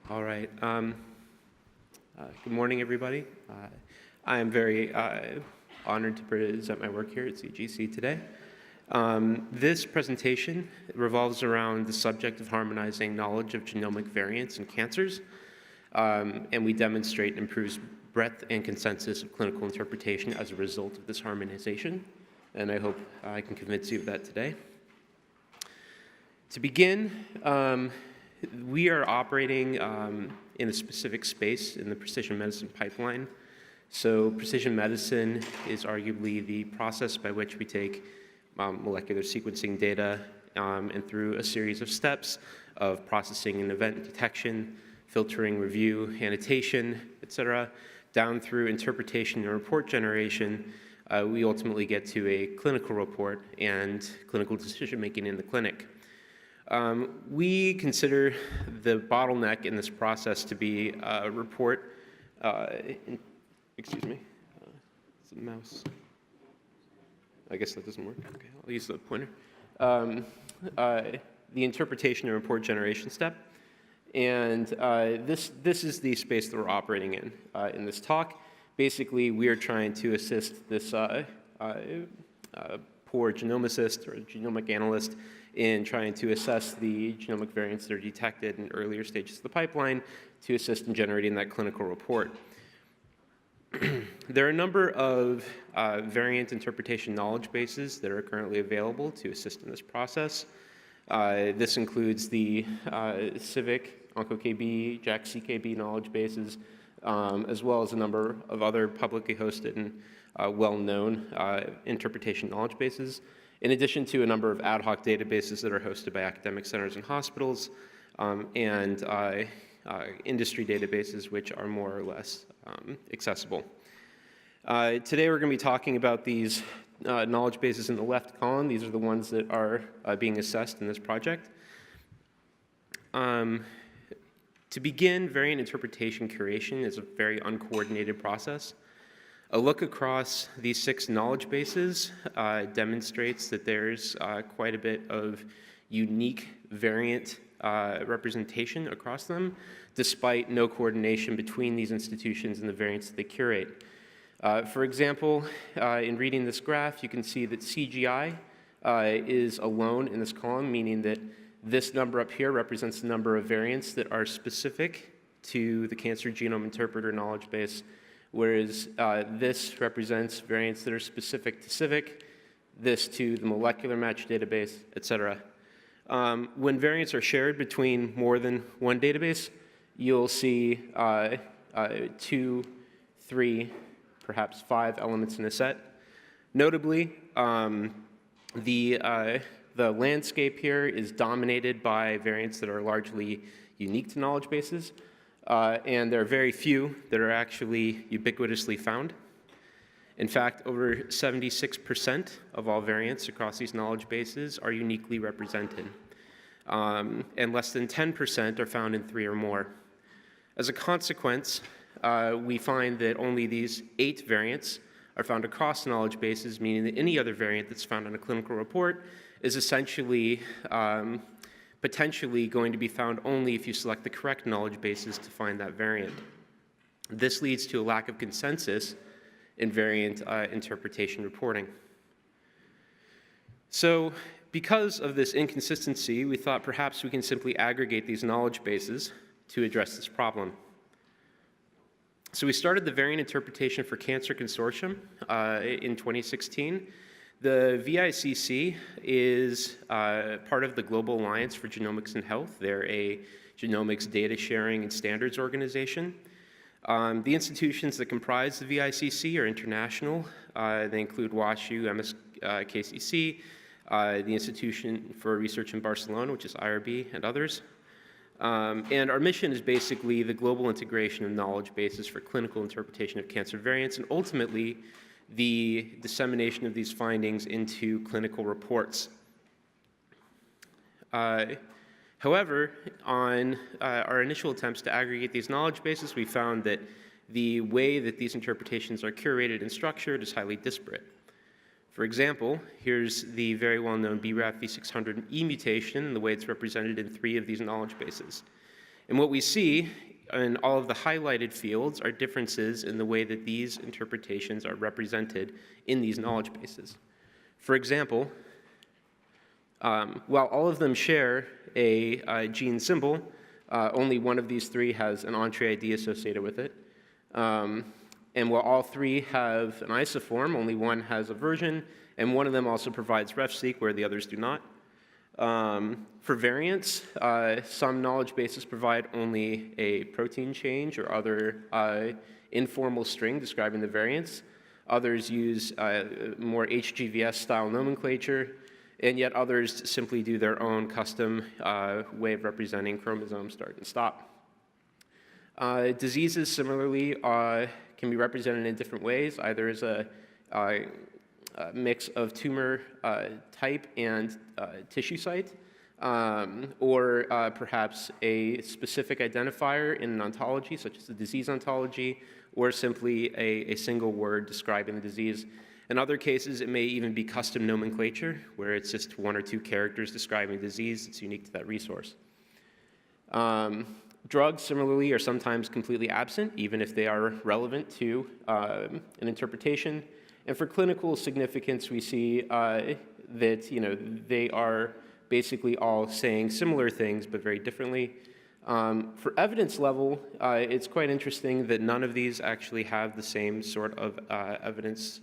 All right. Good morning, everybody. I am very honored to present my work here at CGC today. This presentation revolves around the subject of harmonizing knowledge of genomic variants in cancers, and we demonstrate improves breadth and consensus of clinical interpretation as a result of this harmonization, and I hope I can convince you of that today. To begin, we are operating in a specific space in the precision medicine pipeline. So precision medicine is arguably the process by which we take molecular sequencing data and through a series of steps of processing and event detection, filtering, review, annotation, etc., down through interpretation and report generation, we ultimately get to a clinical report and clinical decision-making in the clinic. We consider the bottleneck in this process to be a report, excuse me, it's a mouse. I guess that doesn't work. Okay, I'll use the pointer. The interpretation and report generation step. And this is the space that we're operating in this talk. Basically, we are trying to assist this poor genomicist or genomic analyst in trying to assess the genomic variants that are detected in earlier stages of the pipeline to assist in generating that clinical report. There are a number of variant interpretation knowledge bases that are currently available to assist in this process. This includes the Civic, OncoKB, JAK-CKB knowledge bases, as well as a number of other publicly hosted and well-known interpretation knowledge bases, in addition to a number of ad hoc databases that are hosted by academic centers and hospitals, and industry databases which are more or less accessible. Today we're going to be talking about these knowledge bases in the left column. These are the ones that are being assessed in this project. To begin, variant interpretation curation is a very uncoordinated process. A look across these 6 knowledge bases demonstrates that there's quite a bit of unique variant representation across them, despite no coordination between these institutions and the variants that they curate. For example, in reading this graph, you can see that CGI is alone in this column, meaning that this number up here represents the number of variants that are specific to the Cancer Genome Interpreter knowledge base, whereas this represents variants that are specific to Civic, this to the molecular match database, etc. When variants are shared between more than one database, you'll see 2, 3, perhaps 5 elements in a set. Notably, the landscape here is dominated by variants that are largely unique to knowledge bases, and there are very few that are actually ubiquitously found. In fact, over 76% of all variants across these knowledge bases are uniquely represented, and less than 10% are found in 3 or more. As a consequence, we find that only these 8 variants are found across knowledge bases, meaning that any other variant that's found in a clinical report is essentially potentially going to be found only if you select the correct knowledge bases to find that variant. This leads to a lack of consensus in variant interpretation reporting. So because of this inconsistency, we thought perhaps we can simply aggregate these knowledge bases to address this problem. So we started the Variant Interpretation for Cancer Consortium in 2016. The VICC is part of the Global Alliance for Genomics and Health. They're a genomics data sharing and standards organization. The institutions that comprise the VICC are international. They include WashU, MSKCC, the Institution for Research in Barcelona, which is IRB, and others. And our mission is basically the global integration of knowledge bases for clinical interpretation of cancer variants, and ultimately the dissemination of these findings into clinical reports. However, on our initial attempts to aggregate these knowledge bases, we found that the way that these interpretations are curated and structured is highly disparate. For example, here's the very well-known BRAF V600E mutation and the way it's represented in 3 of these knowledge bases. And what we see in all of the highlighted fields are differences in the way that these interpretations are represented in these knowledge bases. For example, while all of them share a gene symbol, only one of these three has an Entree ID associated with it. And while all three have an isoform, only one has a version, and one of them also provides RefSeq where the others do not. For variants, some knowledge bases provide only a protein change or other informal string describing the variants. Others use more HGVS-style nomenclature, and yet others simply do their own custom way of representing chromosome start and stop. Diseases, similarly, can be represented in different ways, either as a mix of tumor type and tissue site, or perhaps a specific identifier in an ontology, such as the disease ontology, or simply a single word describing the disease. In other cases, it may even be custom nomenclature, where it's just one or two characters describing disease that's unique to that resource. Drugs, similarly, are sometimes completely absent, even if they are relevant to an interpretation. And for clinical significance, we see that they are basically all saying similar things, but very differently. For evidence level, it's quite interesting that none of these actually have the same sort of evidence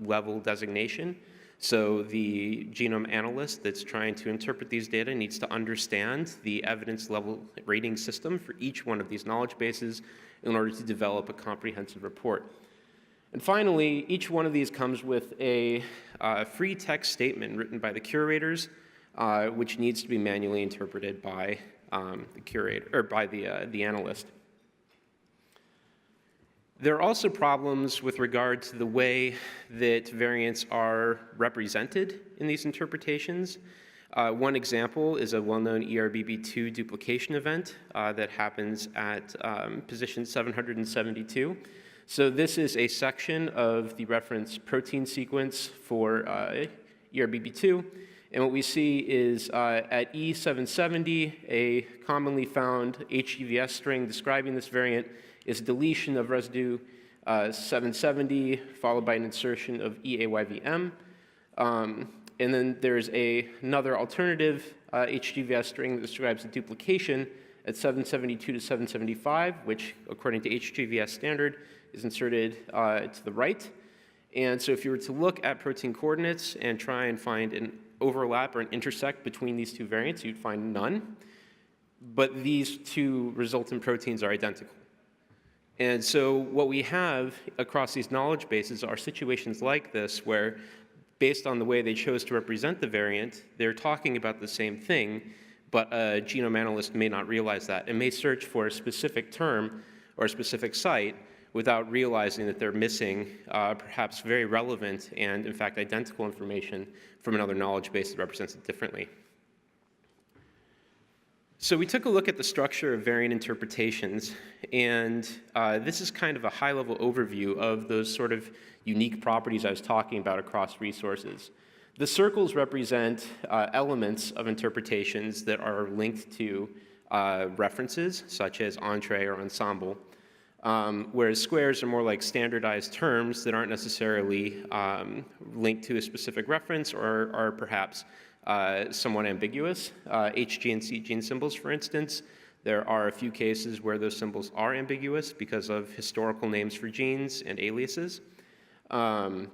level designation. So the genome analyst that's trying to interpret these data needs to understand the evidence level rating system for each one of these knowledge bases in order to develop a comprehensive report. And finally, each one of these comes with a free text statement written by the curators, which needs to be manually interpreted by the curator or by the analyst. There are also problems with regard to the way that variants are represented in these interpretations. One example is a well-known ERBB2 duplication event that happens at position 772. So this is a section of the reference protein sequence for ERBB2. And what we see is at E770, a commonly found HGVS string describing this variant is deletion of residue 770 followed by an insertion of EAYVM. And then there's another alternative HGVS string that describes the duplication at 772 to 775, which according to HGVS standard is inserted to the right. And so if you were to look at protein coordinates and try and find an overlap or an intersect between these two variants, you'd find none. But these two resultant proteins are identical. And so what we have across these knowledge bases are situations like this where, based on the way they chose to represent the variant, they're talking about the same thing, but a genome analyst may not realize that and may search for a specific term or a specific site without realizing that they're missing perhaps very relevant and, in fact, identical information from another knowledge base that represents it differently. So we took a look at the structure of variant interpretations, and this is kind of a high-level overview of those sort of unique properties I was talking about across resources. The circles represent elements of interpretations that are linked to references, such as entree or ensemble, whereas squares are more like standardized terms that aren't necessarily linked to a specific reference or are perhaps somewhat ambiguous. HG and C gene symbols, for instance, there are a few cases where those symbols are ambiguous because of historical names for genes and aliases. And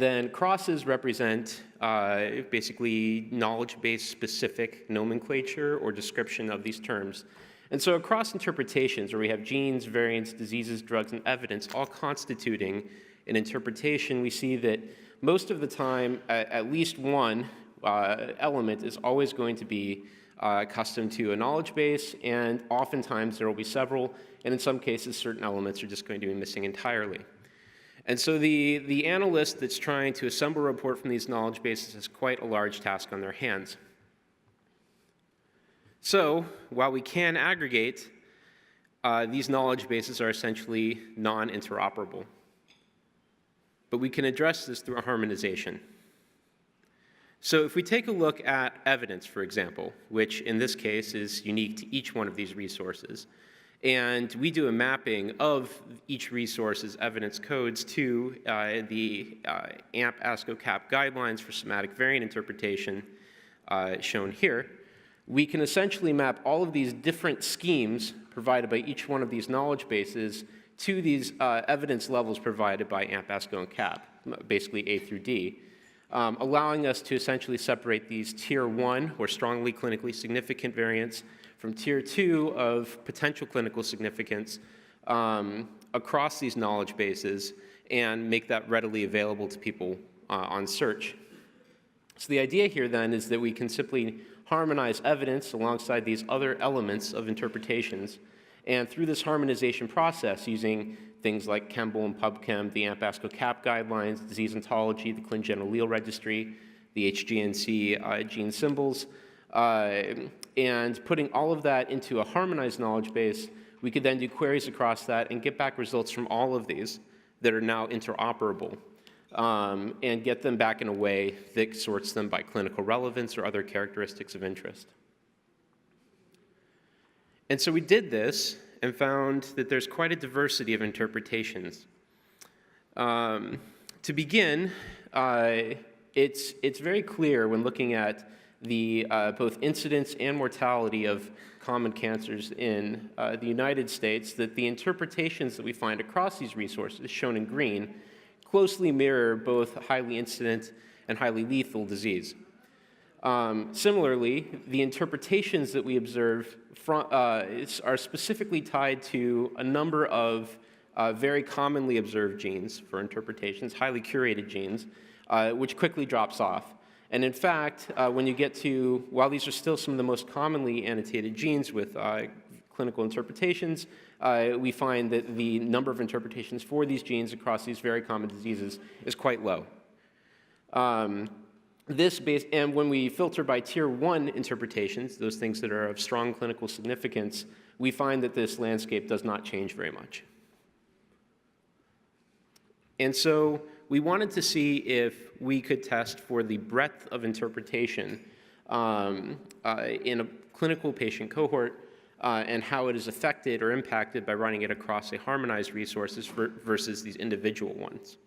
then crosses represent basically knowledge-based specific nomenclature or description of these terms. And so across interpretations, where we have genes, variants, diseases, drugs, and evidence all constituting an interpretation, we see that most of the time, at least one element is always going to be custom to a knowledge base, and oftentimes there will be several, and in some cases certain elements are just going to be missing entirely. And so the analyst that's trying to assemble a report from these knowledge bases has quite a large task on their hands. So while we can aggregate, these knowledge bases are essentially non-interoperable. But we can address this through a harmonization. So if we take a look at evidence, for example, which in this case is unique to each one of these resources, and we do a mapping of each resource's evidence codes to the AMP ASCO-CAP guidelines for somatic variant interpretation shown here, we can essentially map all of these different schemes provided by each one of these knowledge bases to these evidence levels provided by AMP ASCO and CAP, basically A through D, allowing us to essentially separate these tier 1 or strongly clinically significant variants from tier 2 of potential clinical significance across these knowledge bases and make that readily available to people on search. So the idea here then is that we can simply harmonize evidence alongside these other elements of interpretations, and through this harmonization process using things like Chembl and PubChem, the AMP ASCO-CAP guidelines, disease ontology, the ClinGen allele registry, the HGNC gene symbols, and putting all of that into a harmonized knowledge base, we could then do queries across that and get back results from all of these that are now interoperable, and get them back in a way that sorts them by clinical relevance or other characteristics of interest. And so we did this and found that there's quite a diversity of interpretations. To begin, it's very clear when looking at the both incidence and mortality of common cancers in the United States that the interpretations that we find across these resources, shown in green, closely mirror both highly incident and highly lethal disease. Similarly, the interpretations that we observe are specifically tied to a number of very commonly observed genes for interpretations, highly curated genes, which quickly drops off. And in fact, when you get to, while these are still some of the most commonly annotated genes with clinical interpretations, we find that the number of interpretations for these genes across these very common diseases is quite low. And when we filter by tier 1 interpretations, those things that are of strong clinical significance, we find that this landscape does not change very much. And so we wanted to see if we could test for the breadth of interpretation in a clinical patient cohort and how it is affected or impacted by running it across a harmonized resources versus these individual ones.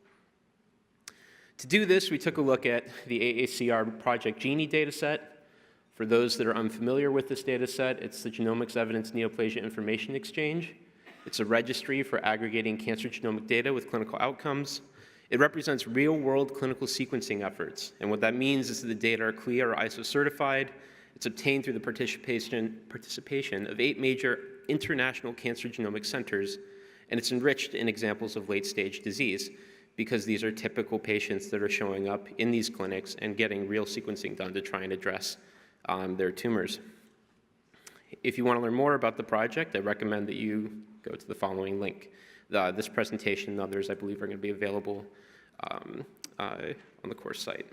To do this, we took a look at the AACR Project Genie dataset. For those that are unfamiliar with this dataset, it's the Genomics Evidence Neoplasia Information Exchange. It's a registry for aggregating cancer genomic data with clinical outcomes. It represents real-world clinical sequencing efforts, and what that means is that the data are CLIA or ISO certified. It's obtained through the participation of 8 major international cancer genomic centers, and it's enriched in examples of late-stage disease, because these are typical patients that are showing up in these clinics and getting real sequencing done to try and address their tumors. If you want to learn more about the project, I recommend that you go to the following link. This presentation and others, I believe, are going to be available on the course site.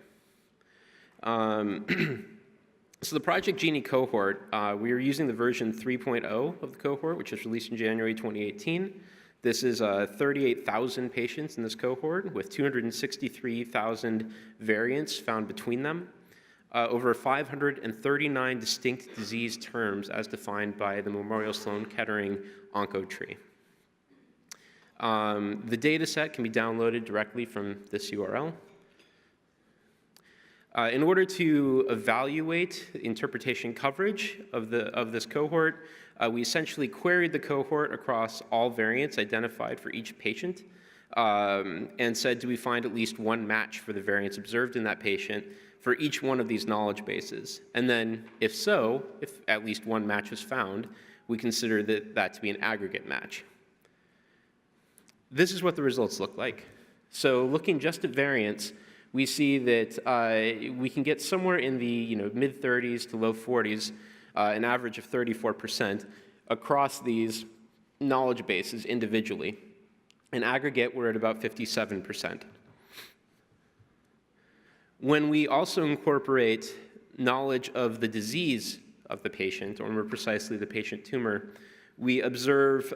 So the Project Genie cohort, we are using the version 3.0 of the cohort, which was released in January 2018. This is 38,000 patients in this cohort with 263,000 variants found between them. Over 539 distinct disease terms as defined by the Memorial Sloan Kettering OncoTree. The data set can be downloaded directly from this URL. In order to evaluate interpretation coverage of this cohort, we essentially queried the cohort across all variants identified for each patient and said, do we find at least one match for the variants observed in that patient for each one of these knowledge bases? And then, if so, if at least one match was found, we consider that to be an aggregate match. This is what the results look like. So looking just at variants, we see that we can get somewhere in the mid-30s to low 40s, an average of 34% across these knowledge bases individually. In aggregate, we're at about 57%. When we also incorporate knowledge of the disease of the patient, or more precisely the patient tumor, we observe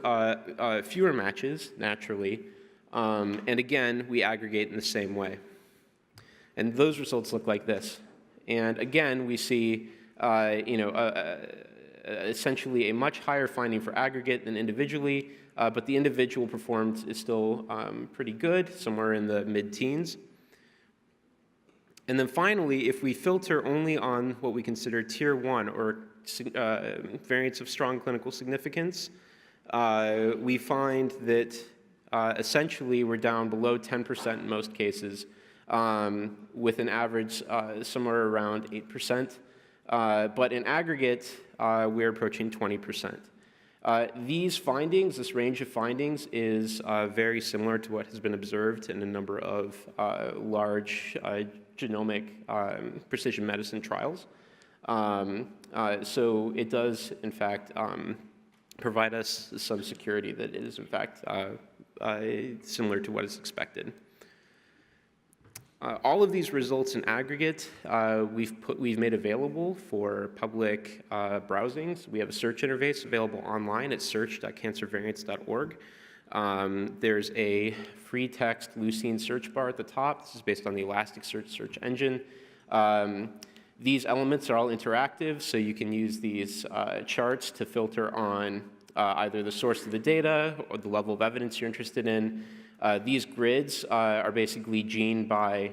fewer matches, naturally, and again, we aggregate in the same way. And those results look like this. And again, we see essentially a much higher finding for aggregate than individually, but the individual performance is still pretty good, somewhere in the mid-teens. And then finally, if we filter only on what we consider tier 1 or variants of strong clinical significance, we find that essentially we're down below 10% in most cases, with an average somewhere around 8%. But in aggregate, we're approaching 20%. These findings, this range of findings, is very similar to what has been observed in a number of large genomic precision medicine trials. So it does, in fact, provide us some security that it is, in fact, similar to what is expected. All of these results in aggregate, we've made available for public browsing. So we have a search interface available online at search.cancervariants.org. There's a free text leucine search bar at the top. This is based on the Elasticsearch search engine. These elements are all interactive, so you can use these charts to filter on either the source of the data or the level of evidence you're interested in. These grids are basically gene by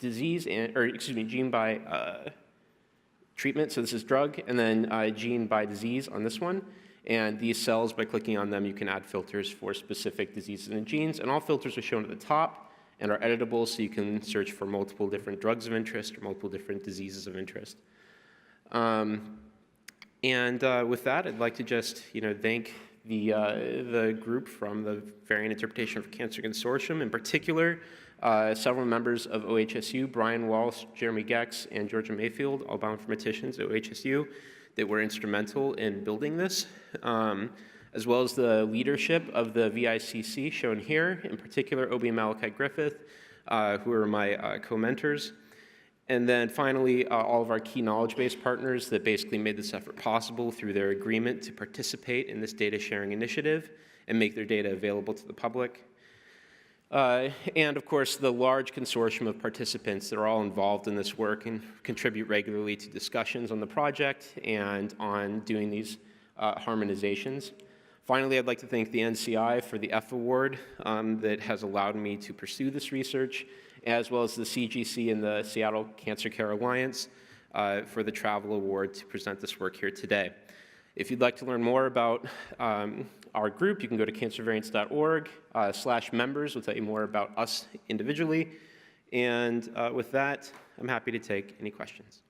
disease, gene by treatment. So this is drug, and then gene by disease on this one. And these cells, by clicking on them, you can add filters for specific diseases and genes. And all filters are shown at the top and are editable, so you can search for multiple different drugs of interest or multiple different diseases of interest. With that, I'd like to just thank the group from the Variant Interpretation of Cancer Consortium, in particular, several members of OHSU, Brian Walsh, Jeremy Gex, and Georgia Mayfield, all bioinformaticians at OHSU, that were instrumental in building this, as well as the leadership of the VICC shown here, in particular, Obi and Malachi Griffith, who are my co-mentors. And then finally, all of our key knowledge base partners that basically made this effort possible through their agreement to participate in this data sharing initiative and make their data available to the public. And of course, the large consortium of participants that are all involved in this work and contribute regularly to discussions on the project and on doing these harmonizations. Finally, I'd like to thank the NCI for the F Award that has allowed me to pursue this research, as well as the CGC and the Seattle Cancer Care Alliance for the Travel Award to present this work here today. If you'd like to learn more about our group, you can go to cancervariants.org/members. We'll tell you more about us individually. And with that, I'm happy to take any questions.